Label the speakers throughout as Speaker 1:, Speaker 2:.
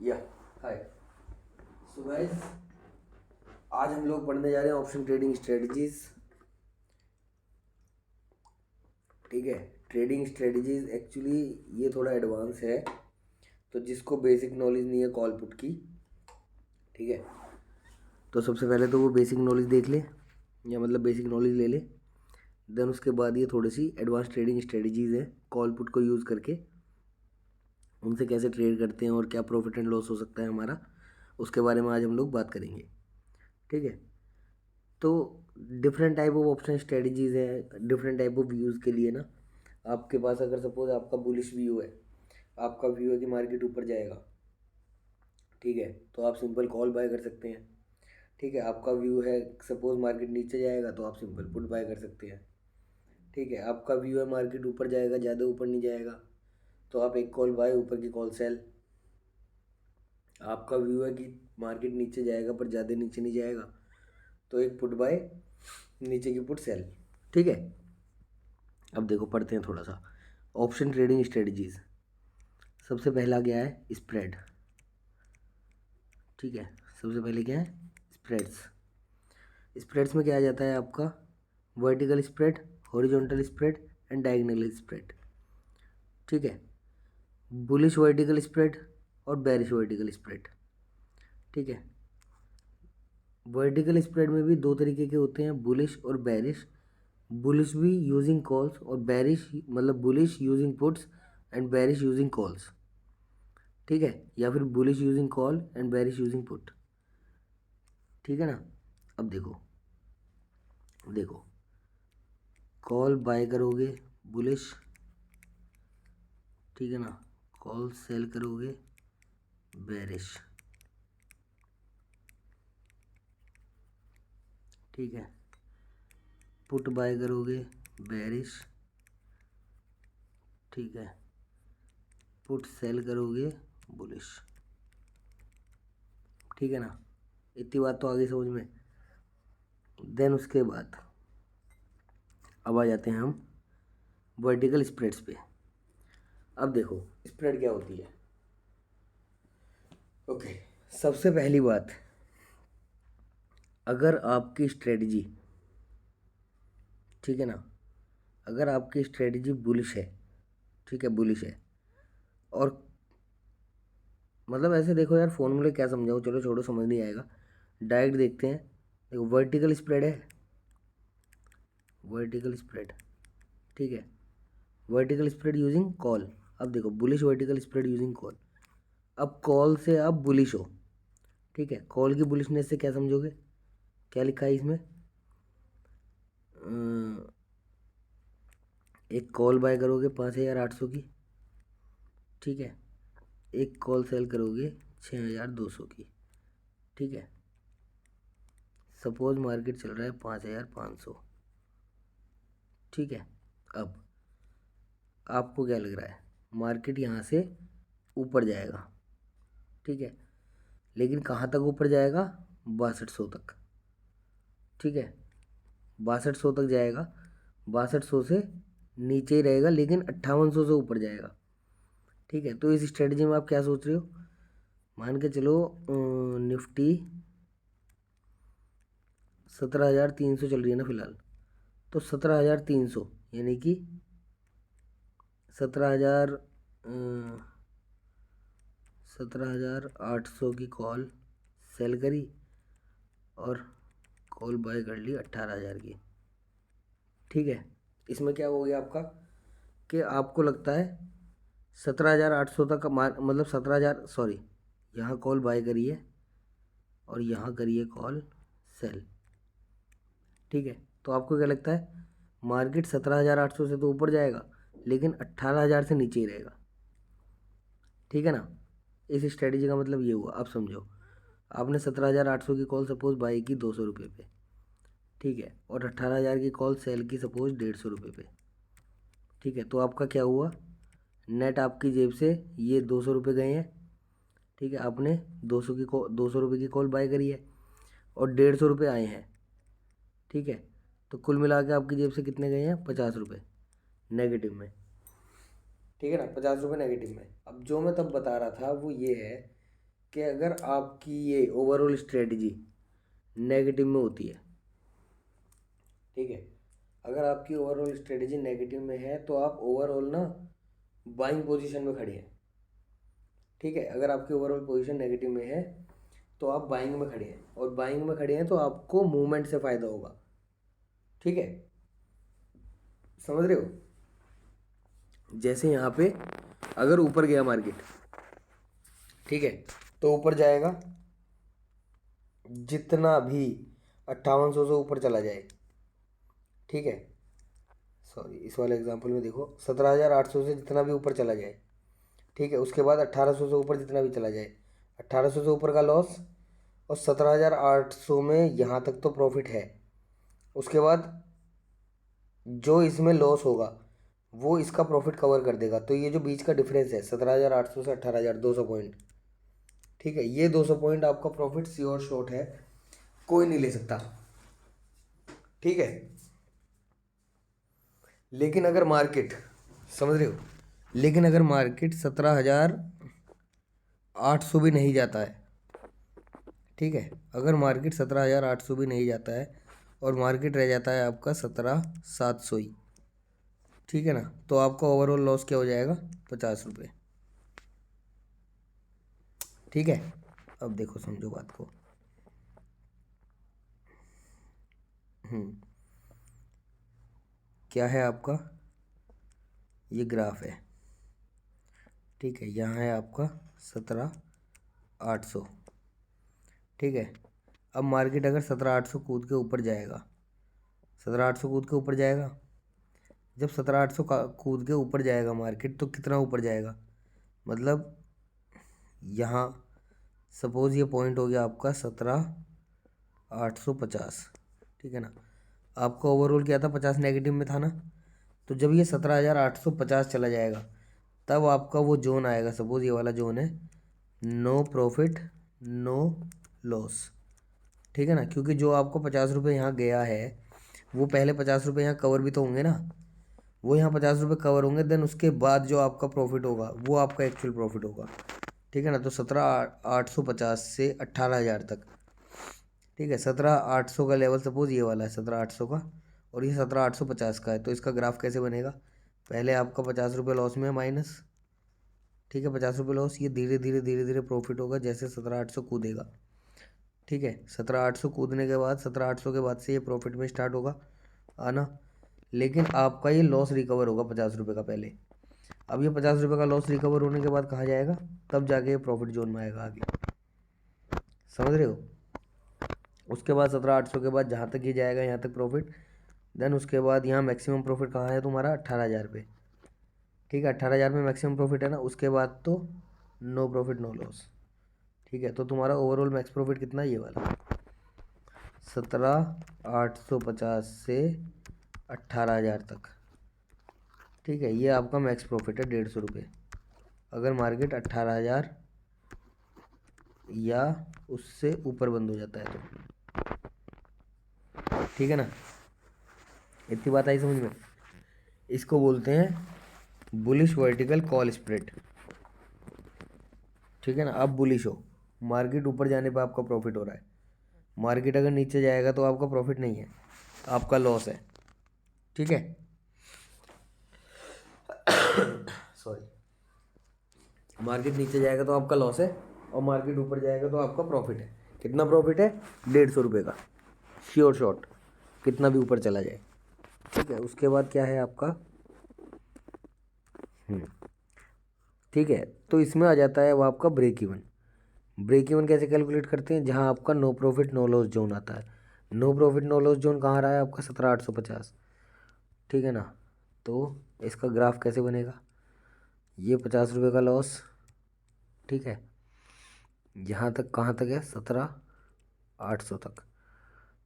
Speaker 1: या हाय। So guys, आज हम लोग पढ़ने जा रहे हैं ऑप्शन ट्रेडिंग स्ट्रेटजीज। ठीक है, ट्रेडिंग स्ट्रेटजीज एक्चुअली ये थोड़ा एडवांस है, तो जिसको बेसिक नॉलेज नहीं है कॉल पुट की, ठीक है, तो सबसे पहले तो वो बेसिक नॉलेज देख ले, या मतलब बेसिक नॉलेज ले ले। देन उसके बाद ये थोड़ी सी एडवांस ट्रेडिंग स्ट्रेटजीज है कॉल पुट को यूज़ करके, उनसे कैसे ट्रेड करते हैं और क्या प्रॉफिट एंड लॉस हो सकता है हमारा, उसके बारे में आज हम लोग बात करेंगे। ठीक है, तो different type of option strategies है डिफरेंट टाइप ऑफ व्यूज़ के लिए ना। आपके पास अगर सपोज आपका बुलिश व्यू है, आपका व्यू है कि मार्केट ऊपर जाएगा, ठीक है, तो आप सिंपल कॉल बाय कर सकते हैं। ठीक है, आपका व्यू है सपोज मार्केट नीचे जाएगा तो आप सिंपल पुट बाय कर सकते हैं। ठीक है, आपका व्यू है मार्केट ऊपर जाएगा, ज़्यादा ऊपर नहीं जाएगा, तो आप एक कॉल बाय, ऊपर की कॉल सेल। आपका व्यू है कि मार्केट नीचे जाएगा पर ज़्यादा नीचे नहीं जाएगा, तो एक पुट बाय, नीचे की पुट सेल। ठीक है, अब देखो पढ़ते हैं थोड़ा सा ऑप्शन ट्रेडिंग स्ट्रेटजीज। सबसे पहला क्या है? स्प्रेड। ठीक है, सबसे पहले क्या है? स्प्रेड्स। स्प्रेड्स में क्या आ जाता है आपका? Vertical spread, horizontal spread and diagonal spread. ठीक है, बुलिश वर्टिकल स्प्रेड और बेरिश वर्टिकल स्प्रेड। ठीक है, वर्टिकल स्प्रेड में भी दो तरीके के होते हैं, बुलिश और बेरिश। बुलिश भी यूजिंग कॉल्स और बेरिश मतलब bullish using puts and bearish using calls. ठीक है, या फिर bullish using call and bearish using put. ठीक है ना। अब देखो देखो कॉल बाय करोगे बुलिश, ठीक है ना, कॉल सेल करोगे बेरिश। ठीक है, पुट बाय करोगे बेरिश। ठीक है, पुट सेल करोगे बुलिश। ठीक है ना, इतनी बात तो आगे समझ में। देन उसके बाद अब आ जाते हैं हम वर्टिकल स्प्रेड्स पे। अब देखो स्प्रेड क्या होती है। ओके, सबसे पहली बात, अगर आपकी स्ट्रेटजी, ठीक है ना, अगर आपकी स्ट्रेटजी बुलिश है, ठीक है, बुलिश है, और मतलब ऐसे देखो यार, फॉर्मूले क्या समझाऊँ, चलो छोड़ो, समझ नहीं आएगा, डायरेक्ट देखते हैं। देखो वर्टिकल स्प्रेड है, वर्टिकल स्प्रेड, ठीक है, वर्टिकल स्प्रेड यूजिंग कॉल। अब देखो bullish vertical spread using call. अब कॉल से आप बुलिश हो, ठीक है, कॉल की बुलिशनेस से क्या समझोगे? क्या लिखा है इसमें? एक कॉल बाय करोगे 5,800 की, ठीक है, एक कॉल सेल करोगे 6,200 की। ठीक है, सपोज मार्केट चल रहा है 5,500। ठीक है, अब आपको क्या लग रहा है? मार्केट यहाँ से ऊपर जाएगा, ठीक है, लेकिन कहाँ तक ऊपर जाएगा? 6200 तक। ठीक है, 6200 तक जाएगा, 6200 से नीचे ही रहेगा, लेकिन 5800 से ऊपर जाएगा। ठीक है, तो इस स्ट्रेटजी में आप क्या सोच रहे हो? मान के चलो निफ्टी 17,300 चल रही है ना फिलहाल, तो 17,300 यानी कि 17,000 17,800 की कॉल सेल करी और कॉल बाय कर ली 18,000 की। ठीक है, इसमें क्या हो गया आपका कि आपको लगता है 17,800 तक मतलब 17,000, सॉरी, यहाँ कॉल बाय करी है और यहाँ करिए कॉल सेल। ठीक है, तो आपको क्या लगता है? मार्केट 17,800 से तो ऊपर जाएगा, लेकिन 18,000 से नीचे ही रहेगा। ठीक है ना, इस स्ट्रेटजी का मतलब ये हुआ। अब समझो, आपने 17,800 की कॉल सपोज बाई की 200 रुपये पे, ठीक है, और 18,000 की कॉल सेल की सपोज 150 रुपये पे। ठीक है, तो आपका क्या हुआ? नेट आपकी जेब से ये 200 रुपये गए हैं। ठीक है, आपने 200 रुपये की कॉल बाय करी है और 150 रुपये आए हैं। ठीक है, तो कुल मिला के आपकी जेब से कितने गए हैं? 50 रुपये नेगेटिव में। ठीक है ना, 50 रुपये नेगेटिव में। अब जो मैं तब बता रहा था वो ये है कि अगर आपकी ये ओवरऑल स्ट्रेटजी नेगेटिव में होती है, ठीक है, अगर आपकी ओवरऑल स्ट्रेटजी नेगेटिव में है तो आप ओवरऑल ना बाइंग पोजीशन में खड़े हैं, ठीक है। अगर आपकी ओवरऑल पोजीशन नेगेटिव में है तो आप बाइंग में खड़े हैं, और बाइंग में खड़े हैं तो आपको मूवमेंट से फ़ायदा होगा, ठीक है, समझ रहे हो। जैसे यहाँ पे अगर ऊपर गया मार्केट, ठीक है, तो ऊपर जाएगा जितना भी 5800 से ऊपर चला जाए, ठीक है, सॉरी इस वाले एग्जांपल में देखो 17,800 से जितना भी ऊपर चला जाए, ठीक है, उसके बाद 1800 से ऊपर जितना भी चला जाए, 1800 से ऊपर का लॉस, और 17,800 में यहाँ तक तो प्रॉफिट है। उसके बाद जो इसमें लॉस होगा वो इसका प्रॉफिट कवर कर देगा। तो ये जो बीच का डिफरेंस है 17,800 से 18,000, 200 पॉइंट, ठीक है, ये 200 पॉइंट आपका प्रॉफिट श्योर शॉर्ट है, कोई नहीं ले सकता, ठीक है। लेकिन अगर मार्केट, समझ रहे हो, लेकिन अगर मार्केट 17,800 भी नहीं जाता है, ठीक है, अगर मार्केट 17,800 भी नहीं जाता है और मार्केट रह जाता है आपका 17,700 ही, ठीक है ना, तो आपका ओवरऑल लॉस क्या हो जाएगा, 50 रुपये, ठीक है। अब देखो समझो बात को। क्या है आपका, ये ग्राफ है, ठीक है, यहाँ है आपका 17,800, ठीक है। अब मार्केट अगर 17,800 कूद के ऊपर जाएगा, 17,800 कूद के ऊपर जाएगा, जब 17,800 का कूद के ऊपर जाएगा मार्केट, तो कितना ऊपर जाएगा, मतलब यहाँ सपोज़ ये पॉइंट हो गया आपका 17,850, ठीक है ना, आपका ओवरऑल क्या था, 50 नेगेटिव में था ना, तो जब ये 17,850 चला जाएगा तब आपका वो जोन आएगा, सपोज़ ये वाला जोन है, नो प्रॉफिट नो लॉस, ठीक है ना, क्योंकि जो आपको 50 रुपये यहाँ गया है वो पहले 50 रुपये यहाँ कवर भी तो होंगे ना, वो यहाँ 50 रुपये कवर होंगे, देन उसके बाद जो आपका प्रॉफिट होगा वो आपका एक्चुअल प्रॉफिट होगा, ठीक है ना। तो 17,850 से 18,000 तक, ठीक है, 17,800 का लेवल सपोज ये वाला है 17,800 का, और ये 17,850 का है, तो इसका ग्राफ कैसे बनेगा, पहले आपका 50 रुपये लॉस में है माइनस, ठीक है, 50 रुपये लॉस, ये धीरे धीरे धीरे धीरे प्रॉफिट होगा जैसे 17,800 कूदेगा, ठीक है, 17,800 कूदने के बाद 17,800 के बाद से ये प्रॉफिट में स्टार्ट होगा आना, लेकिन आपका ये लॉस रिकवर होगा 50 रुपये का पहले। अब ये 50 रुपये का लॉस रिकवर होने के बाद कहाँ जाएगा, तब जाके ये प्रॉफिट जोन में आएगा आगे, समझ रहे हो। उसके बाद 17,800 के बाद जहाँ तक ये जाएगा यहाँ तक प्रॉफिट, देन उसके बाद यहाँ मैक्सिमम प्रॉफिट कहाँ है तुम्हारा, 18,000 पे, ठीक है, 18,000 में मैक्सिमम प्रॉफिट है ना, उसके बाद तो नो प्रॉफिट नो लॉस, ठीक है। तो तुम्हारा ओवरऑल मैक्स प्रॉफिट कितना है, ये वाला 17,850 से 18,000 तक, ठीक है, ये आपका मैक्स प्रॉफिट है 150 रुपये, अगर मार्केट 18,000 या उससे ऊपर बंद हो जाता है तो, ठीक है ना, इतनी बात आई समझ में। इसको बोलते हैं बुलिश वर्टिकल कॉल स्प्रेड, ठीक है ना। अब बुलिश हो, मार्केट ऊपर जाने पे आपका प्रॉफिट हो रहा है, मार्केट अगर नीचे जाएगा तो आपका प्रॉफिट नहीं है, आपका लॉस है, ठीक है, सॉरी, मार्केट नीचे जाएगा तो आपका लॉस है और मार्केट ऊपर जाएगा तो आपका प्रॉफिट है। कितना प्रॉफिट है, 150 रुपये का श्योर शॉट, कितना भी ऊपर चला जाए, ठीक है। उसके बाद क्या है आपका, ठीक है, तो इसमें आ जाता है वो आपका ब्रेक इवन। ब्रेक इवन कैसे कैलकुलेट करते हैं, जहां आपका no profit no loss zone आता है, no profit no loss zone कहाँ रहा है आपका, 17,850, ठीक है ना। तो इसका ग्राफ कैसे बनेगा, ये 50 रुपये का लॉस, ठीक है, यहाँ तक कहाँ तक है, 17,800 तक,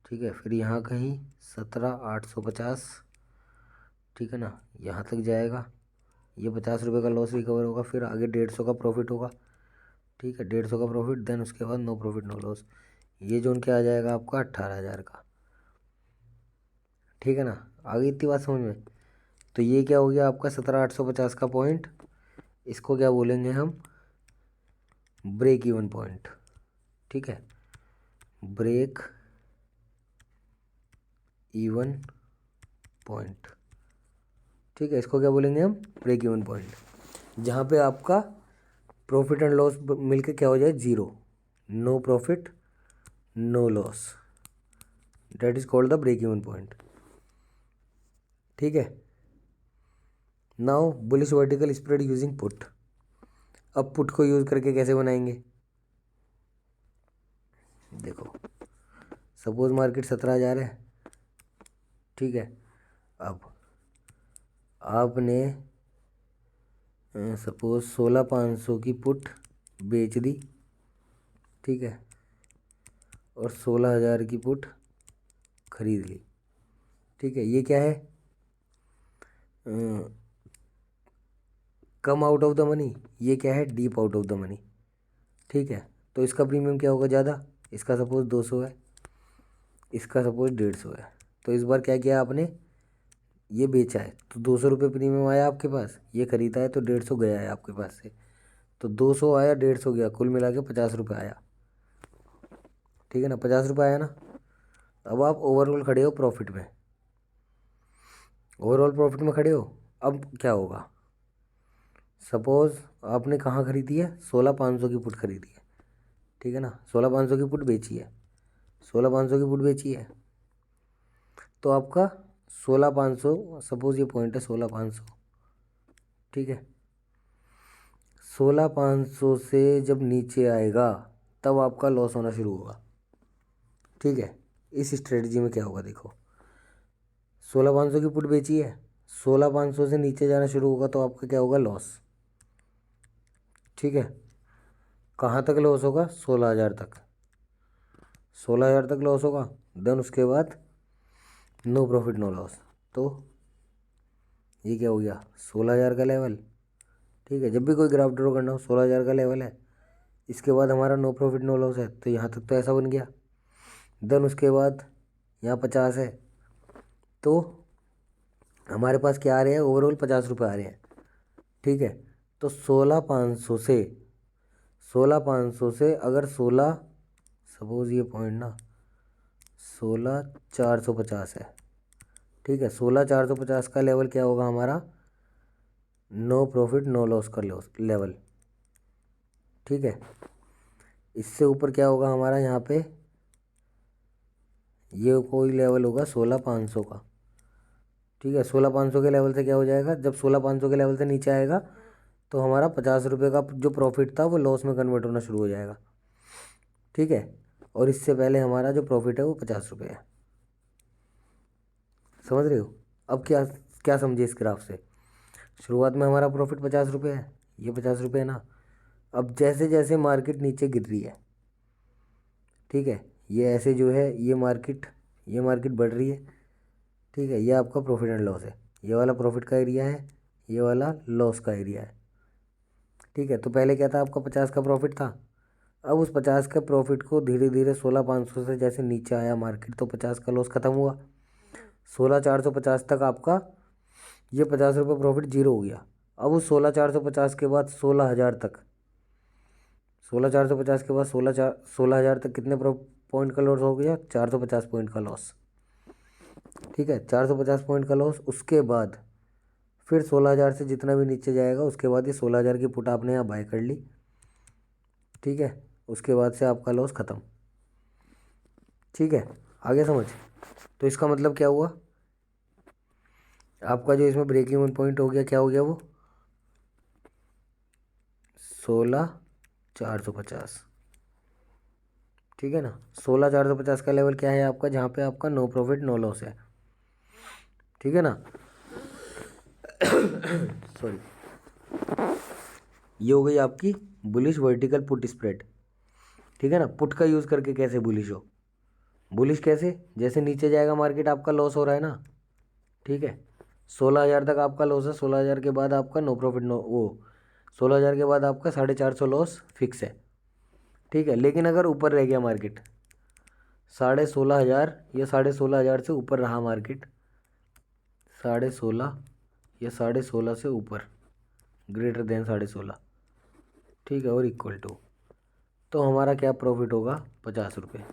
Speaker 1: ठीक है, फिर यहाँ कहीं 17,850, ठीक है ना, यहाँ तक जाएगा, ये 50 रुपये का लॉस रिकवर होगा, फिर आगे 150 का प्रॉफिट होगा, ठीक है, 150 का प्रॉफिट, देन उसके बाद नो प्रॉफिट नो लॉस, ये जोन क्या आ जाएगा आपका, 18,000 का, ठीक है ना। आगे इतनी बात समझ में। तो ये क्या हो गया आपका 17,850 का पॉइंट, इसको क्या बोलेंगे हम, ब्रेक इवन पॉइंट, ठीक है, ब्रेक इवन पॉइंट, ठीक है, इसको क्या बोलेंगे हम, ब्रेक इवन पॉइंट, जहाँ पे आपका प्रॉफिट एंड लॉस मिलके क्या हो जाए, zero, no profit no loss, that is called the break even point, ठीक है। Now bullish vertical spread using put, अब पुट को यूज करके कैसे बनाएंगे, देखो सपोज मार्केट 17,000 है, ठीक है, अब आपने सपोज 16,500 की पुट बेच दी, ठीक है, और 16,000 की पुट खरीद ली, ठीक है, ये क्या है, come out of the money, ये क्या है, deep out of the money, ठीक है, तो इसका प्रीमियम क्या होगा, ज़्यादा, इसका सपोज 200 है, इसका सपोज 150 है, तो इस बार क्या किया आपने, ये बेचा है तो 200 रुपये प्रीमियम आया आपके पास, ये खरीदा है तो 150 गया है आपके पास से, तो 200 आया 150 गया, कुल मिला के 50 रुपये आया, ठीक है ना, 50 रुपये आया ना। अब आप ओवरऑल खड़े हो प्रॉफिट में, ओवरऑल प्रॉफिट में खड़े हो, अब क्या होगा, सपोज़ आपने कहाँ खरीदी है, 16,500 की पुट खरीदी है, ठीक है ना, 16,500 की पुट बेची है, 16,500 की पुट बेची है, तो आपका 16,500 सपोज ये पॉइंट है 16,500, ठीक है, 16,500 से जब नीचे आएगा तब आपका लॉस होना शुरू होगा, ठीक है। इस स्ट्रेटजी में क्या होगा, देखो 16,500 की पुट बेची है, 16,500 से नीचे जाना शुरू होगा तो आपका क्या होगा, लॉस, ठीक है, कहाँ तक लॉस होगा, 16,000 तक, 16,000 तक लॉस होगा, देन उसके बाद नो प्रॉफिट नो लॉस, तो ये क्या हो गया, 16,000 का लेवल, ठीक है, जब भी कोई ग्राफ ड्रॉ करना हो 16,000 का लेवल है, इसके बाद हमारा नो प्रॉफिट नो लॉस है, तो यहाँ तक तो ऐसा बन गया, देन उसके बाद यहाँ 50 है, तो हमारे पास क्या आ रहे हैं, ओवरऑल 50 रुपये आ रहे हैं, ठीक है, तो 16,500 से अगर 16 सपोज ये पॉइंट ना 16,450 है, ठीक है, 16,450 का लेवल क्या होगा हमारा, नो प्रॉफिट नो लॉस का लेवल, ठीक है, इससे ऊपर क्या होगा हमारा, यहाँ पे ये कोई लेवल होगा 16,500 का, ठीक है, 16,500 के लेवल से क्या हो जाएगा, जब 16,500 के लेवल से नीचे आएगा तो हमारा 50 रुपये का जो प्रॉफिट था वो लॉस में कन्वर्ट होना शुरू हो जाएगा, ठीक है, और इससे पहले हमारा जो प्रॉफिट है वो 50 रुपये है, समझ रहे हो। अब क्या क्या समझे इस ग्राफ से, शुरुआत में हमारा प्रॉफिट 50 रुपये है, ये 50 रुपये है ना, अब जैसे जैसे मार्केट नीचे गिर रही है, ठीक है, ये ऐसे जो है ये मार्केट बढ़ रही है, ठीक है, ये आपका प्रॉफिट एंड लॉस है, ये वाला प्रॉफिट का एरिया है, ये वाला लॉस का एरिया है, ठीक है, तो पहले क्या था, आपका 50 का प्रॉफिट था, अब उस 50 का प्रॉफिट को धीरे धीरे 16,500 से जैसे नीचे आया मार्केट तो 50 का लॉस ख़त्म हुआ, 16,450 तक आपका ये 50 रुपये प्रॉफिट जीरो हो गया, अब उस 16,450 के बाद 16,000 तक, 16,450 के बाद 16,000 तक कितने पॉइंट का लॉस हो गया, 450 पॉइंट का लॉस, ठीक है, 450 पॉइंट का लॉस, उसके बाद फिर 16,000 से जितना भी नीचे जाएगा उसके बाद ये 16,000 की पुट आपने यहाँ बाय कर ली, ठीक है, उसके बाद से आपका लॉस ख़त्म, ठीक है, आगे समझ, तो इसका मतलब क्या हुआ, आपका जो इसमें ब्रेक इवन पॉइंट हो गया, क्या हो गया वो 16,450, ठीक है ना, 16,450 का लेवल क्या है आपका, जहाँ पे आपका नो प्रॉफिट नो लॉस है, ठीक है ना, सॉरी, ये हो गई आपकी बुलिश वर्टिकल पुट स्प्रेड, ठीक है ना, पुट का यूज़ करके कैसे बुलिश हो, बुलिश कैसे, जैसे नीचे जाएगा मार्केट आपका लॉस हो रहा है ना, ठीक है, 16,000 तक आपका लॉस है, 16,000 के बाद आपका नो प्रॉफिट नो वो 16,000 के बाद आपका 450 लॉस फिक्स है, ठीक है, लेकिन अगर ऊपर रह गया मार्केट 16,500 या 16,500 से ऊपर रहा मार्केट, 16,500 या 16,500 से ऊपर, ग्रेटर देन 16,500, ठीक है, और इक्वल टू तो हमारा क्या प्रॉफिट होगा, 50 रुपये।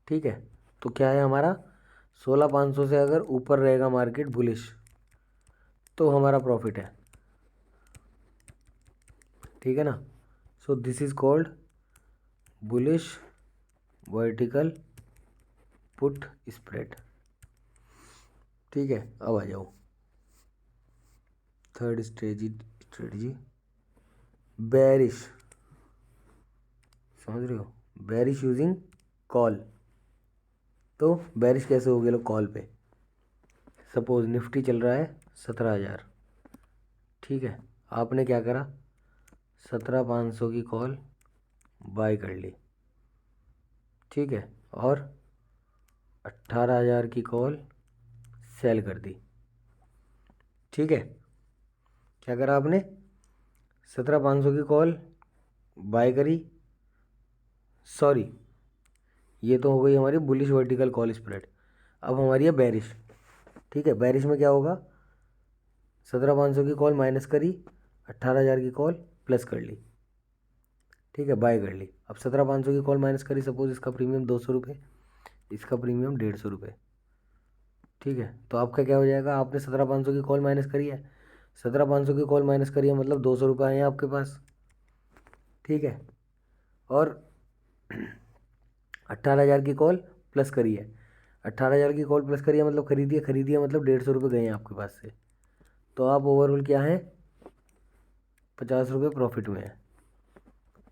Speaker 1: ठीक है, तो क्या है हमारा 16,500 से अगर ऊपर रहेगा मार्केट बुलिश तो हमारा प्रॉफिट है। ठीक है ना। So this is called bullish vertical put spread. ठीक है, अब आ जाओ थर्ड स्ट्रेटजी बेरिश। समझ रहे हो, बेरिश यूजिंग कॉल। तो बेरिश कैसे हो गया लो कॉल पे। सपोज निफ्टी चल रहा है 17,000। ठीक है, आपने क्या करा, 17,500 की कॉल बाय कर ली। ठीक है, और 18,000 की कॉल सेल कर दी। ठीक है, क्या करा आपने, 17,500 की कॉल बाय करी, सॉरी ये तो हो गई हमारी बुलिश वर्टिकल कॉल स्प्रेड। अब हमारी है बेरिश। ठीक है, बेरिश में क्या होगा, 17,500 की कॉल माइनस करी, 18,000 की कॉल प्लस कर ली। ठीक है, बाय कर ली। अब 17,500 की कॉल माइनस करी, सपोज इसका प्रीमियम 200 रुपये, इसका प्रीमियम 150 रुपये। ठीक है, तो आपका क्या हो जाएगा, आपने 17,500 की कॉल माइनस करी है, 17,500 की कॉल माइनस करी है मतलब 200 रुपये आए हैं आपके पास। ठीक है, और 18,000 की कॉल प्लस करी है, 18,000 की कॉल प्लस करी है मतलब खरीदी है मतलब 150 रुपये गए हैं आपके पास से। तो आप ओवरऑल क्या है, 50 रुपये प्रॉफिट में है,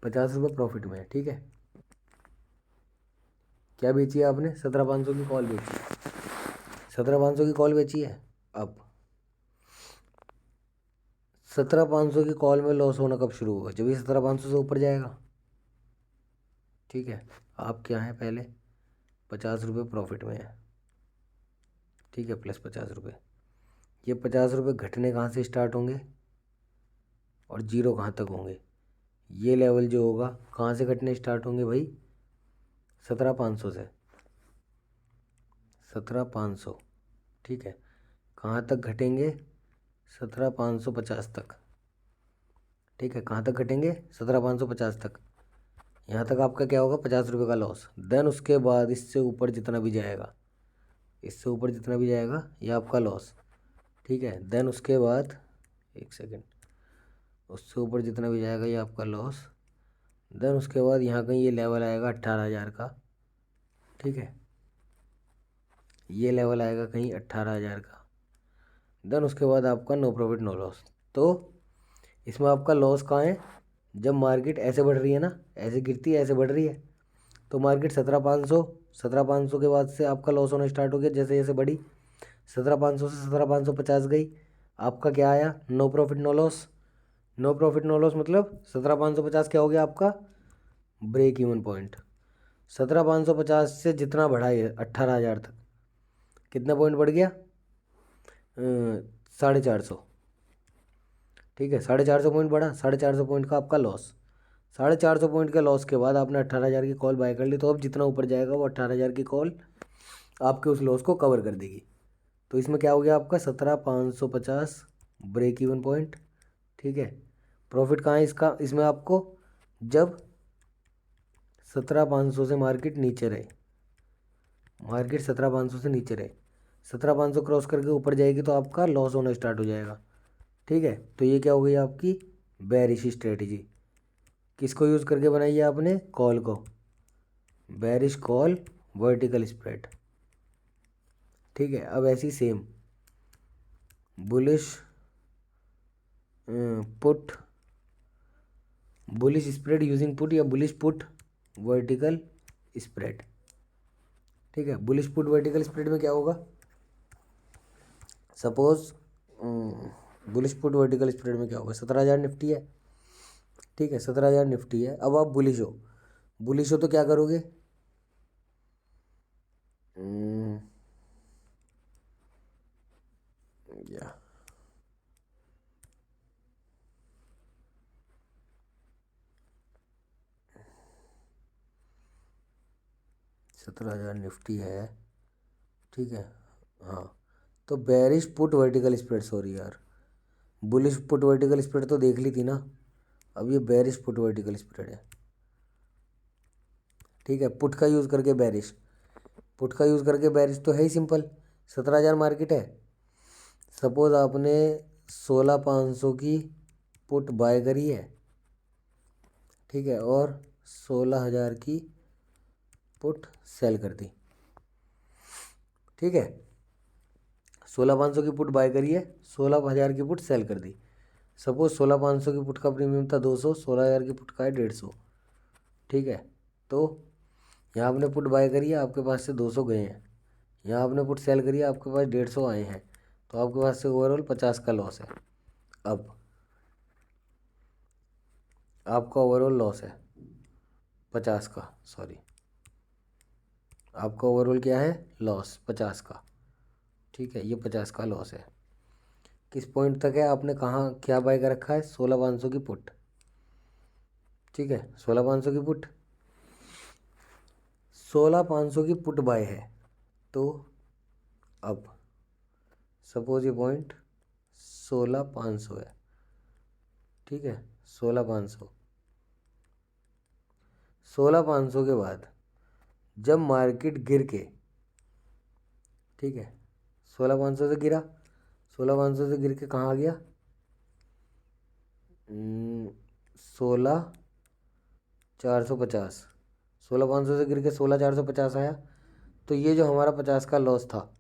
Speaker 1: 50 रुपये प्रॉफिट में है। ठीक है, क्या बेची है आपने, 17,500 की कॉल बेची है, 17,500 की कॉल बेची है। अब 17,500 की कॉल में लॉस होना कब शुरू होगा, जब ये 17,500 से ऊपर जाएगा। ठीक है, आप क्या है पहले 50 रुपये प्रॉफिट में है। ठीक है, प्लस 50 रुपये। ये 50 रुपये घटने कहाँ से स्टार्ट होंगे और जीरो कहाँ तक होंगे, ये लेवल जो होगा कहाँ से घटने स्टार्ट होंगे भाई, 17,500 से, 17,500। ठीक है, कहाँ तक घटेंगे, 17,550 तक। ठीक है, कहाँ तक घटेंगे, 17,550 तक। यहाँ तक आपका क्या होगा, 50 रुपये का लॉस। देन उसके बाद इससे ऊपर जितना भी जाएगा, इससे ऊपर जितना भी जाएगा ये आपका लॉस। ठीक है, देन उसके बाद एक सेकेंड, उससे ऊपर जितना भी जाएगा ये आपका लॉस। देन उसके बाद यहाँ कहीं ये लेवल आएगा 18,000 का। ठीक है, ये लेवल आएगा कहीं 18,000 का। देन उसके बाद आपका नो प्रॉफिट नो लॉस। तो इसमें आपका लॉस कहाँ है, जब मार्केट ऐसे बढ़ रही है ना, ऐसे गिरती है ऐसे बढ़ रही है, तो मार्केट 17,500 के बाद से आपका लॉस होना स्टार्ट हो गया। जैसे जैसे बढ़ी 17,500 से 17,550 गई, आपका क्या आया, no profit no loss. No profit no loss मतलब 17,550 क्या हो गया आपका ब्रेक इवन पॉइंट। 17,550 से जितना बढ़ा है 18,000 तक, कितना पॉइंट बढ़ गया, 450। ठीक है, 450 पॉइंट बढ़ा, 450 पॉइंट का आपका लॉस। 450 पॉइंट के लॉस के बाद आपने 18,000 की कॉल बाय कर ली, तो अब जितना ऊपर जाएगा वो 18,000 की कॉल आपके उस लॉस को कवर कर देगी। तो इसमें क्या हो गया आपका 17,550 ब्रेक इवन पॉइंट। ठीक है, प्रॉफिट कहाँ है इसका, इसमें आपको जब 17,500 से मार्केट नीचे रहे, मार्केट 17,500 से नीचे रहे, 17,500 क्रॉस करके ऊपर जाएगी तो आपका लॉस होना स्टार्ट हो जाएगा। ठीक है, तो ये क्या हो गई आपकी बेरिश स्ट्रेटजी। किसको यूज़ करके बनाई है आपने, कॉल को, बेरिश कॉल वर्टिकल स्प्रेड। ठीक है, अब ऐसी same bullish put, bullish spread using put या बुलिश पुट वर्टिकल स्प्रेड। ठीक है, बुलिश पुट वर्टिकल स्प्रेड में क्या होगा, suppose bullish put vertical spread में क्या होगा, 17,000 निफ्टी है। ठीक है, 17,000 निफ्टी है। अब आप बुलिश हो, बुलिश हो तो क्या करोगे, या 17,000 निफ्टी है। ठीक है, हाँ, तो bearish put vertical spread, sorry यार, बुलिश पुट वर्टिकल स्प्रेड तो देख ली थी ना, अब ये बेरिश पुट वर्टिकल स्प्रेड है। ठीक है। पुट का यूज़ करके बेरिश, पुट का यूज़ करके बेरिश तो है ही सिंपल, 17,000 मार्केट है। सपोज़ आपने 16,500 की पुट बाय करी है, ठीक है, और 16,000 की पुट सेल कर दी, ठीक है। 16,500 की पुट बाय करी है, 16,000 की पुट सेल कर दी। सपोज 16,500 की पुट का प्रीमियम था 200, 16,000 की पुट का है 150, ठीक है। तो यहाँ आपने पुट बाय करी है, आपके पास से 200 गए हैं, यहाँ आपने पुट सेल करी है, आपके पास 150 आए हैं, तो आपके पास से ओवरऑल 50 का लॉस है। अब आपका ओवरऑल लॉस है 50 का, सॉरी, आपका ओवरऑल क्या है, लॉस 50 का, ठीक है। ये 50 का लॉस है। किस पॉइंट तक है, आपने कहाँ क्या बाय कर रखा है, 16,500 की पुट, ठीक है। 16,500 की पुट, 16,500 की पुट बाय है। तो अब सपोज ये पॉइंट 16,500 है, ठीक है। 16,500, 16,500 के बाद जब मार्केट गिर के, ठीक है, 16,500 से गिरा, 16,500 से गिर के कहाँ आ गया, 16,450, 16,500 से गिर के 16,450 आया। तो ये जो हमारा 50 का लॉस था,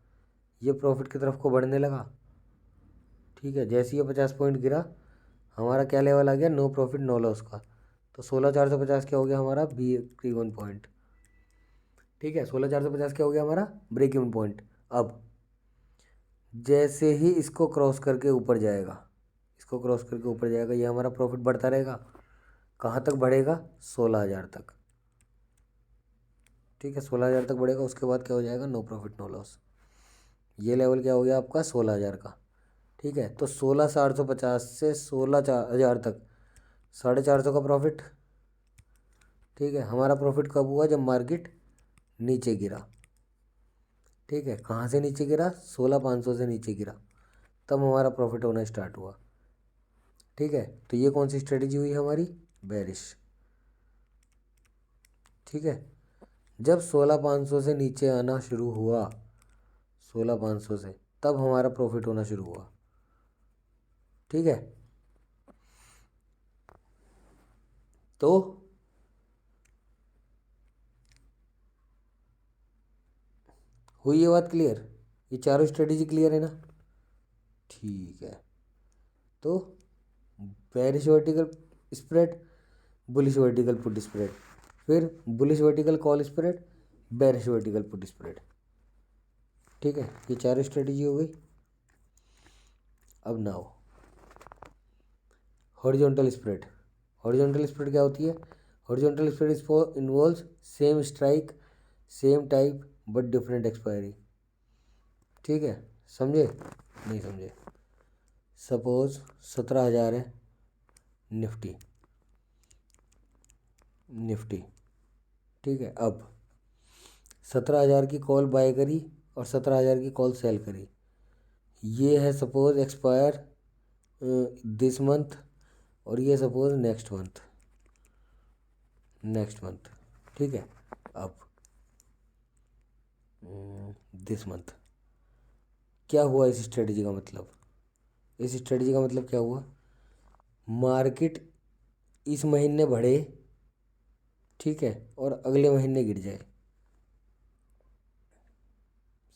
Speaker 1: ये प्रॉफिट की तरफ को बढ़ने लगा, ठीक है। जैसे ये 50 पॉइंट गिरा, हमारा क्या लेवल आ गया, नो प्रॉफिट नो लॉस का। तो 16,450 क्या हो गया हमारा, ब्रेक इवन पॉइंट, ठीक है। 16,450 क्या हो गया हमारा, ब्रेक इवन पॉइंट। अब जैसे ही इसको क्रॉस करके ऊपर जाएगा, इसको क्रॉस करके ऊपर जाएगा, ये हमारा प्रॉफिट बढ़ता रहेगा। कहाँ तक बढ़ेगा, 16,000 तक, ठीक है। 16,000 तक बढ़ेगा, उसके बाद क्या हो जाएगा, नो प्रॉफिट नो लॉस। ये लेवल क्या हो गया आपका, 16,000 का, ठीक है। तो 16,850 से 16,000 तक 450 का प्रॉफिट, ठीक है। हमारा प्रॉफिट कब हुआ, जब मार्केट नीचे गिरा, ठीक है। कहाँ से नीचे गिरा, 16,500 से नीचे गिरा, तब हमारा प्रॉफिट होना स्टार्ट हुआ, ठीक है। तो ये कौन सी स्ट्रेटजी हुई हमारी, बेरिश, ठीक है। जब 16,500 से नीचे आना शुरू हुआ, 16,500 से, तब हमारा प्रॉफिट होना शुरू हुआ, ठीक है। तो हुई ये बात क्लियर, ये चारों स्ट्रेटेजी क्लियर है ना, ठीक है। तो bearish vertical spread, bullish vertical put spread, फिर bullish vertical call spread, bearish vertical put spread, ठीक है। ये चारों स्ट्रेटेजी हो गई। अब now horizontal spread, horizontal spread क्या होती है, horizontal spread involves same strike same type but different expiry, ठीक है। समझे, नहीं समझे। सपोज 17,000 है निफ्टी, निफ्टी, ठीक है। अब 17,000 की कॉल बाय करी और 17,000 की कॉल सेल करी। ये है सपोज एक्सपायर दिस मंथ, और ये suppose next month, next month, ठीक है। अब दिस मंथ क्या हुआ, इस स्ट्रेटजी का मतलब, इस स्ट्रेटजी का मतलब क्या हुआ, मार्केट इस महीने बढ़े, ठीक है, और अगले महीने गिर जाए,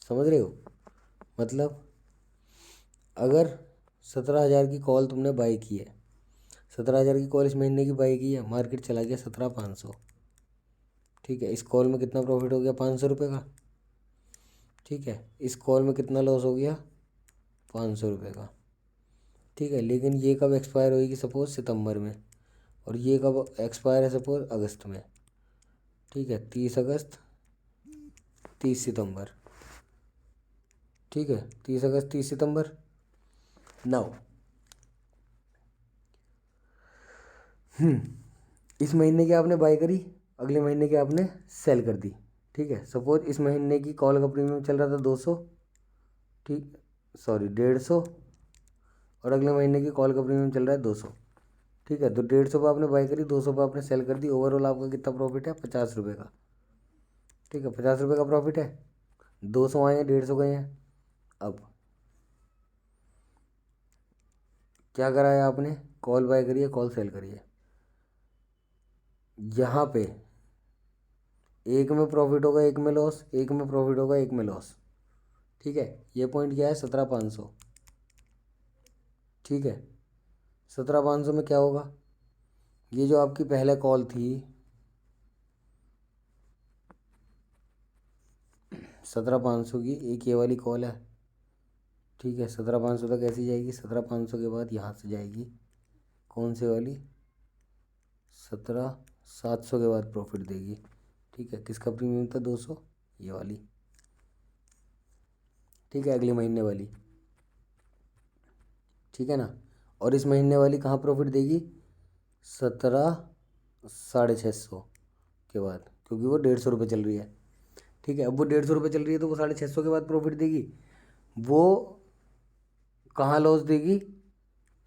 Speaker 1: समझ रहे हो। मतलब अगर 17,000 की कॉल तुमने बाई की है, 17,000 की कॉल इस महीने की बाई की है, मार्केट चला गया 17,500, ठीक है। इस कॉल में कितना प्रॉफिट हो गया, 500 रुपये का, ठीक है। इस कॉल में कितना लॉस हो गया, 500 रुपये का, ठीक है। लेकिन ये कब एक्सपायर होगी, सपोज सितंबर में, और ये कब एक्सपायर है, सपोज अगस्त में, ठीक है। 30 अगस्त, 30 सितंबर, ठीक है। 30 अगस्त, 30 सितंबर। नाउ इस महीने की आपने बाय करी, अगले महीने की आपने सेल कर दी, ठीक है। सपोज इस महीने की कॉल का प्रीमियम चल रहा था 200, ठीक, सॉरी 150, और अगले महीने की कॉल का प्रीमियम चल रहा है 200, ठीक है। तो 150 पे आपने बाय करी, 200 पे आपने सेल कर दी, ओवरऑल आपका कितना प्रॉफिट है, 50 रुपये का, ठीक है, 50 रुपये का प्रॉफिट है, 200 आए हैं, 150 गए हैं। अब क्या करा है आपने, कॉल बाय करिए, कॉल सेल करिए। यहाँ पे एक में प्रॉफिट होगा, एक में लॉस, एक में प्रॉफिट होगा, एक में लॉस। ठीक है, ये पॉइंट क्या है, 17,500। ठीक है, 17,500 में क्या होगा, ये जो आपकी पहले कॉल थी 17,500 की, एक ये वाली कॉल है। ठीक है, 17,500 तक ऐसी जाएगी, 17,500 के बाद यहाँ से जाएगी कौन सी वाली, 17,700 के बाद प्रॉफिट देगी। ठीक है, किसका प्रीमियम था, 200, ये वाली। ठीक है, अगले महीने वाली। ठीक है ना, और इस महीने वाली कहाँ प्रॉफिट देगी, 17,650 के बाद, क्योंकि वो 150 रुपये चल रही है। ठीक है, अब वो 150 रुपये चल रही है तो वो 650 के बाद प्रॉफिट देगी। वो कहाँ लॉस देगी,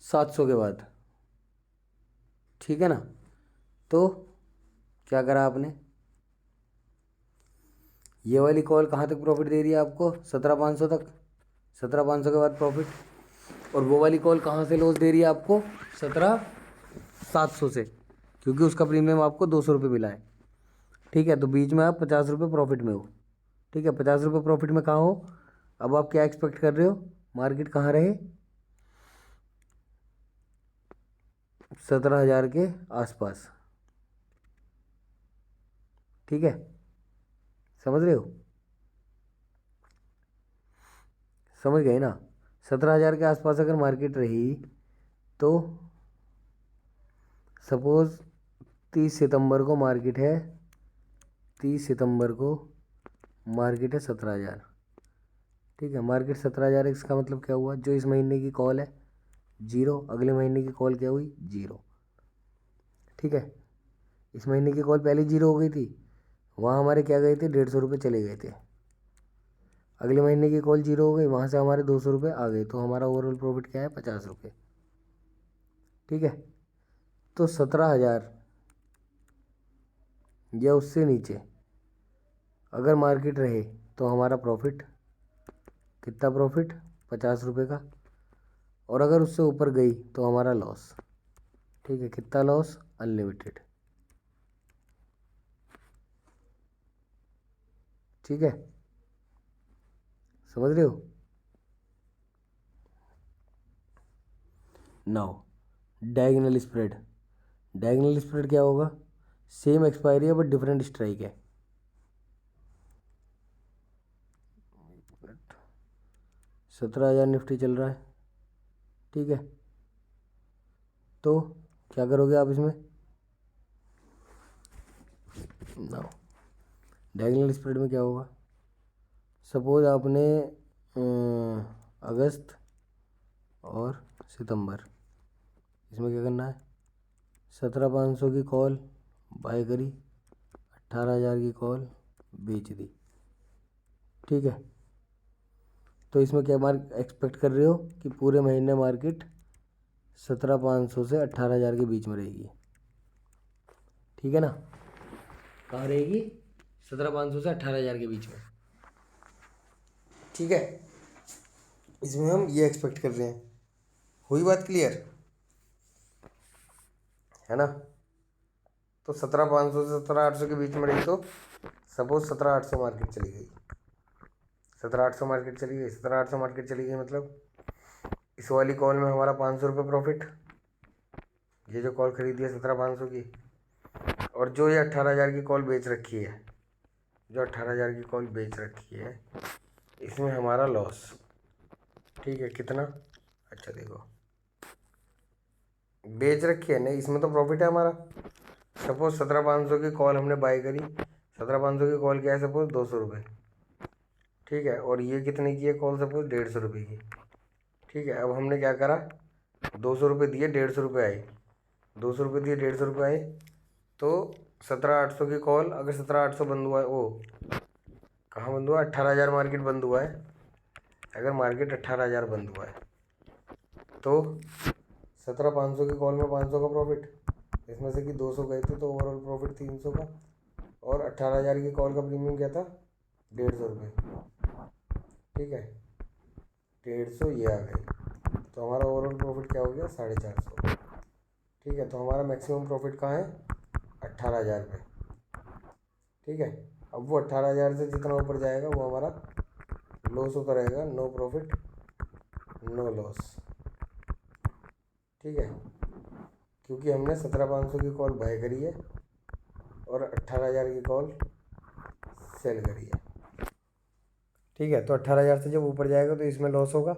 Speaker 1: 700 के बाद। ठीक है ना, तो क्या करा आपने, ये वाली कॉल कहाँ तक प्रॉफिट दे रही है आपको, 17,500 तक, 17,500 के बाद प्रॉफिट। और वो वाली कॉल कहाँ से लॉस दे रही है आपको, 17,700 से, क्योंकि उसका प्रीमियम आपको 200 रुपये मिला है। ठीक है, तो बीच में आप 50 रुपये प्रॉफिट में हो। ठीक है, 50 रुपये प्रॉफिट में कहाँ हो, अब आप क्या एक्सपेक्ट कर रहे हो, मार्केट कहाँ रहे, 17,000 के आसपास। ठीक है, समझ रहे हो, समझ गए ना, 17,000 के आसपास अगर मार्केट रही तो सपोज़ 30 सितंबर को मार्केट है, 30 सितंबर को मार्केट है 17,000। ठीक है, मार्केट 17,000 इसका मतलब क्या हुआ, जो इस महीने की कॉल है 0, अगले महीने की कॉल क्या हुई, 0। ठीक है, इस महीने की कॉल पहले 0 हो गई थी, वहाँ हमारे क्या गए थे, 150 रुपये चले गए थे। अगले महीने की कॉल 0 हो गई, वहाँ से हमारे 200 रुपये आ गए, तो हमारा ओवरऑल प्रॉफिट क्या है, 50 रुपये। ठीक है, तो 17,000 या उससे नीचे अगर मार्केट रहे तो हमारा प्रॉफिट कितना, प्रॉफिट 50 रुपये का। और अगर उससे ऊपर गई तो हमारा लॉस। ठीक है, कितना लॉस, अनलिमिटेड। ठीक है, समझ रहे हो। Now diagonal spread, diagonal spread क्या होगा, सेम एक्सपायरी है बट डिफरेंट स्ट्राइक है। 17,000 निफ्टी चल रहा है। ठीक है, तो क्या करोगे आप इसमें, नाउ डायगोनल स्प्रेड में क्या होगा, सपोज आपने अगस्त और सितंबर, इसमें क्या करना है, 17,500 की कॉल बाय करी, 18,000 की कॉल बेच दी। ठीक है, तो इसमें क्या मार्क एक्सपेक्ट कर रहे हो कि पूरे महीने मार्केट 17,500 से 18,000 के बीच में रहेगी। ठीक है ना, कहाँ रहेगी, 17,500 से 18,000 के बीच में। ठीक है, इसमें हम ये एक्सपेक्ट कर रहे हैं, हुई बात क्लियर है ना। तो 17,500 से 17,800 के बीच में रही, तो सपोज 17,800 मार्केट चली गई, 17,800 मार्केट चली गई, 17,800 मार्केट चली गई, मतलब इस वाली कॉल में हमारा 500 रुपये प्रॉफिट, ये जो कॉल खरीदी है 17,500 की, और जो ये 18,000 की कॉल बेच रखी है, जो 18,000 की कॉल बेच रखी है, इसमें हमारा लॉस। ठीक है, कितना, अच्छा देखो, बेच रखी है नहीं, इसमें तो प्रॉफिट है हमारा। सपोज 17,500 की कॉल हमने बाय करी, 17,500 की कॉल क्या है, सपोज 200 रुपये। ठीक है, और ये कितने की है कॉल, सपोज 150 रुपये की। ठीक है, अब हमने क्या करा, 200 रुपये दिए, 150 रुपये आए, 200 रुपये दिए, 150 रुपये आए, तो 17,800 की कॉल, अगर 17,800 बंद हुआ है, वो कहाँ बंद हुआ, 18,000 मार्केट बंद हुआ है। अगर मार्केट 18,000 बंद हुआ है तो 17,500 की कॉल में 500 का प्रॉफिट, इसमें से कि 200 गए थे तो ओवरऑल प्रॉफिट 300 का, और 18,000 की कॉल का प्रीमियम क्या था, 150 रुपये। ठीक है, 150 ये आ गई, तो हमारा ओवरऑल प्रॉफिट क्या हो गया, 450। ठीक है, तो हमारा मैक्सिमम प्रॉफिट कहाँ है, 18,000 रुपये। ठीक है, अब वो 18,000 से जितना ऊपर जाएगा वो हमारा लॉस होता रहेगा, नो प्रॉफिट नो लॉस। ठीक है, क्योंकि हमने 17,500 की कॉल बाय करी है और 18,000 की कॉल सेल करी है। ठीक है, तो 18,000 से जब ऊपर जाएगा तो इसमें लॉस होगा,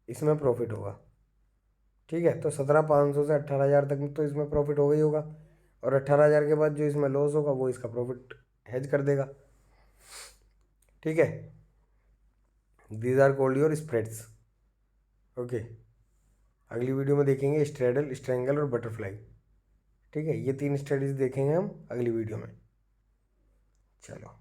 Speaker 1: इसमें प्रॉफिट होगा। ठीक है, तो 17,500 से 18,000 तक तो इसमें प्रॉफिट होगा ही होगा, और 18,000 के बाद जो इसमें लॉस होगा वो इसका प्रॉफिट हेज कर देगा। ठीक है, these are called your spreads. Okay, अगली वीडियो में देखेंगे स्ट्रेडल, स्ट्रेंगल और बटरफ्लाई। ठीक है, ये 3 स्टडीज देखेंगे हम अगली वीडियो में। चलो।